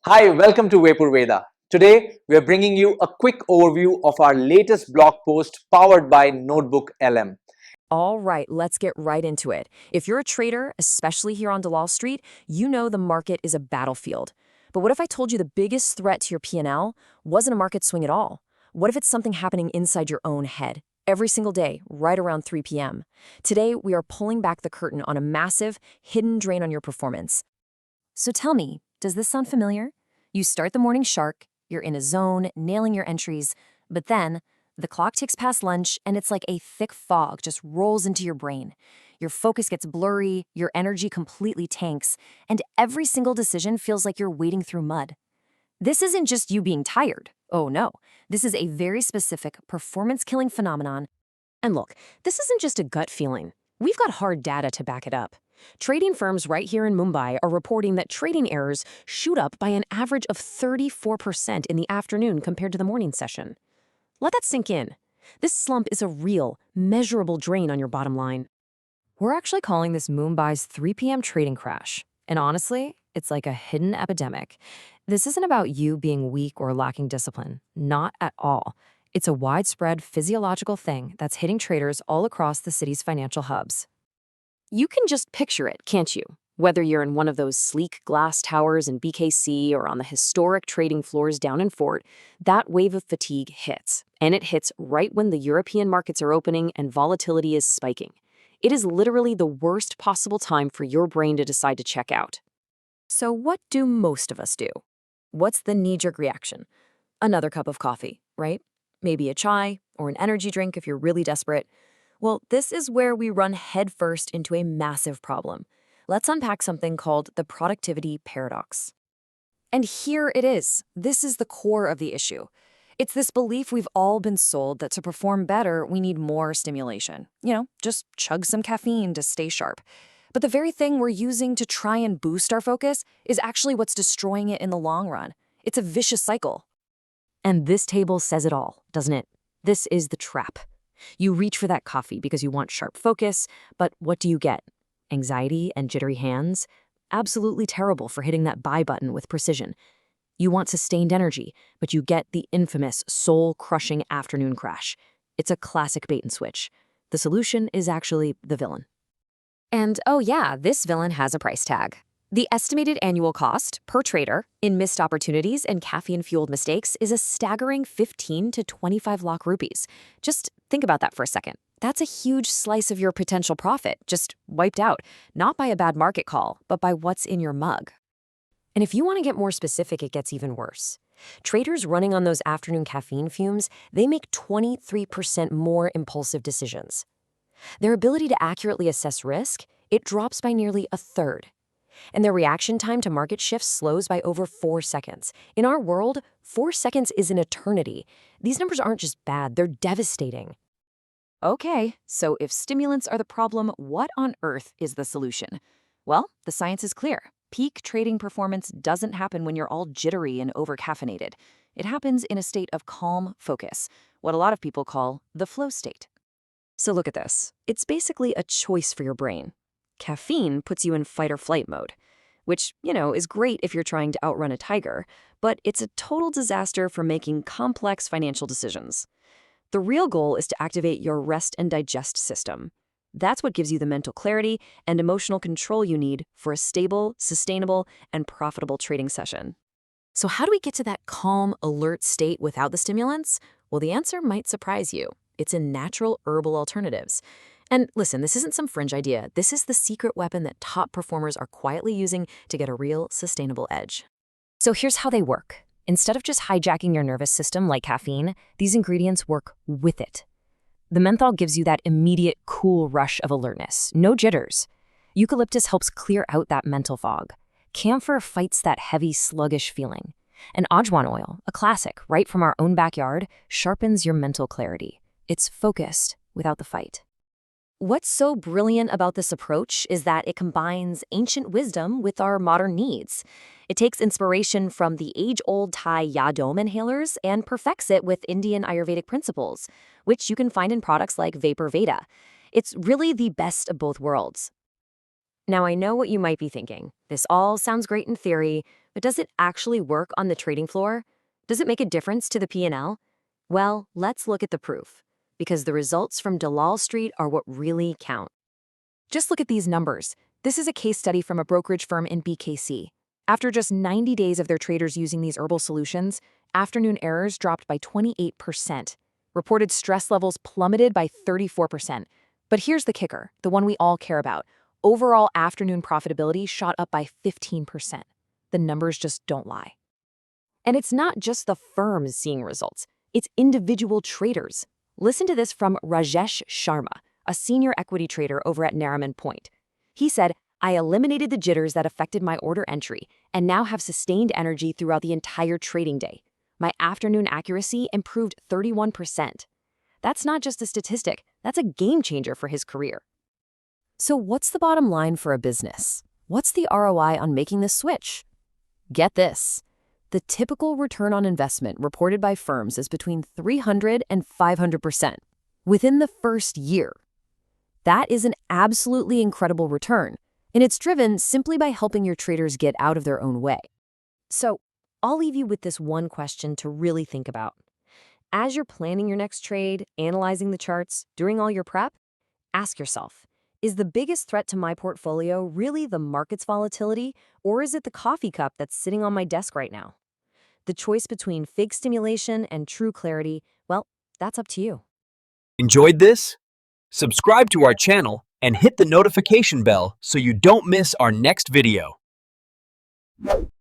Hi, welcome to Vapourveda. Today, we are bringing you a quick overview of our latest blog post powered by Notebook LM. All right, let's get right into it. If you're a trader, especially here on Wall Street, you know the market is a battlefield. But what if I told you the biggest threat to your P&L wasn't a market swing at all? What if it's something happening inside your own head? Every single day, right around 3 p.m. Today, we are pulling back the curtain on a massive, hidden drain on your performance. So tell me, does this sound familiar? You start the morning shark, you're in a zone, nailing your entries, but then the clock ticks past lunch and it's like a thick fog just rolls into your brain. Your focus gets blurry, your energy completely tanks, and every single decision feels like you're wading through mud. This isn't just you being tired. Oh no, this is a very specific performance-killing phenomenon. And look, this isn't just a gut feeling. We've got hard data to back it up. Trading firms right here in Mumbai are reporting that trading errors shoot up by an average of 34% in the afternoon compared to the morning session. Let that sink in. This slump is a real, measurable drain on your bottom line. We're actually calling this Mumbai's 3 p.m. trading crash. And honestly, it's like a hidden epidemic. This isn't about you being weak or lacking discipline. Not at all. It's a widespread physiological thing that's hitting traders all across the city's financial hubs. You can just picture it, can't you? Whether you're in one of those sleek glass towers in BKC or on the historic trading floors down in Fort, that wave of fatigue hits. And it hits right when the European markets are opening and volatility is spiking. It is literally the worst possible time for your brain to decide to check out. So what do most of us do? What's the knee-jerk reaction? Another cup of coffee, right? Maybe a chai or an energy drink if you're really desperate. Well, this is where we run headfirst into a massive problem. Let's unpack something called the productivity paradox. And here it is. This is the core of the issue. It's this belief we've all been sold that to perform better, we need more stimulation. Just chug some caffeine to stay sharp. But the very thing we're using to try and boost our focus is actually what's destroying it in the long run. It's a vicious cycle. And this table says it all, doesn't it? This is the trap. You reach for that coffee because you want sharp focus, but what do you get? Anxiety and jittery hands? Absolutely terrible for hitting that buy button with precision. You want sustained energy, but you get the infamous soul-crushing afternoon crash. It's a classic bait and switch. The solution is actually the villain. And oh yeah, this villain has a price tag. The estimated annual cost per trader in missed opportunities and caffeine-fueled mistakes is a staggering 15 to 25 lakh rupees. Just think about that for a second. That's a huge slice of your potential profit, just wiped out, not by a bad market call, but by what's in your mug. And if you want to get more specific, it gets even worse. Traders running on those afternoon caffeine fumes, they make 23% more impulsive decisions. Their ability to accurately assess risk, it drops by nearly a third. And their reaction time to market shifts slows by over 4 seconds. In our world, 4 seconds is an eternity. These numbers aren't just bad, they're devastating. Okay, so if stimulants are the problem, what on earth is the solution? Well, the science is clear. Peak trading performance doesn't happen when you're all jittery and over-caffeinated. It happens in a state of calm focus, what a lot of people call the flow state. So look at this. It's basically a choice for your brain. Caffeine puts you in fight or flight mode, which, is great if you're trying to outrun a tiger, but it's a total disaster for making complex financial decisions. The real goal is to activate your rest and digest system. That's what gives you the mental clarity and emotional control you need for a stable, sustainable, and profitable trading session. So how do we get to that calm, alert state without the stimulants? Well, the answer might surprise you. It's in natural herbal alternatives. And listen, this isn't some fringe idea. This is the secret weapon that top performers are quietly using to get a real, sustainable edge. So here's how they work. Instead of just hijacking your nervous system like caffeine, these ingredients work with it. The menthol gives you that immediate cool rush of alertness, no jitters. Eucalyptus helps clear out that mental fog. Camphor fights that heavy, sluggish feeling. And ajwan oil, a classic right from our own backyard, sharpens your mental clarity. It's focused without the fight. What's so brilliant about this approach is that it combines ancient wisdom with our modern needs. It takes inspiration from the age-old Thai Yadom inhalers and perfects it with Indian Ayurvedic principles, which you can find in products like Vapourveda. It's really the best of both worlds. Now, I know what you might be thinking. This all sounds great in theory, but does it actually work on the trading floor? Does it make a difference to the P&L? Well, let's look at the proof, because the results from Dalal Street are what really count. Just look at these numbers. This is a case study from a brokerage firm in BKC. After just 90 days of their traders using these herbal solutions, afternoon errors dropped by 28%. Reported stress levels plummeted by 34%. But here's the kicker, the one we all care about. Overall afternoon profitability shot up by 15%. The numbers just don't lie. And it's not just the firms seeing results, it's individual traders. Listen to this from Rajesh Sharma, a senior equity trader over at Nariman Point. He said, "I eliminated the jitters that affected my order entry and now have sustained energy throughout the entire trading day. My afternoon accuracy improved 31%. That's not just a statistic, that's a game changer for his career. So what's the bottom line for a business? What's the ROI on making this switch? Get this. The typical return on investment reported by firms is between 300 and 500% within the first year. That is an absolutely incredible return, and it's driven simply by helping your traders get out of their own way. So I'll leave you with this one question to really think about. As you're planning your next trade, analyzing the charts, doing all your prep, ask yourself, is the biggest threat to my portfolio really the market's volatility, or is it the coffee cup that's sitting on my desk right now? The choice between fake stimulation and true clarity, well, that's up to you. Enjoyed this? Subscribe to our channel and hit the notification bell so you don't miss our next video.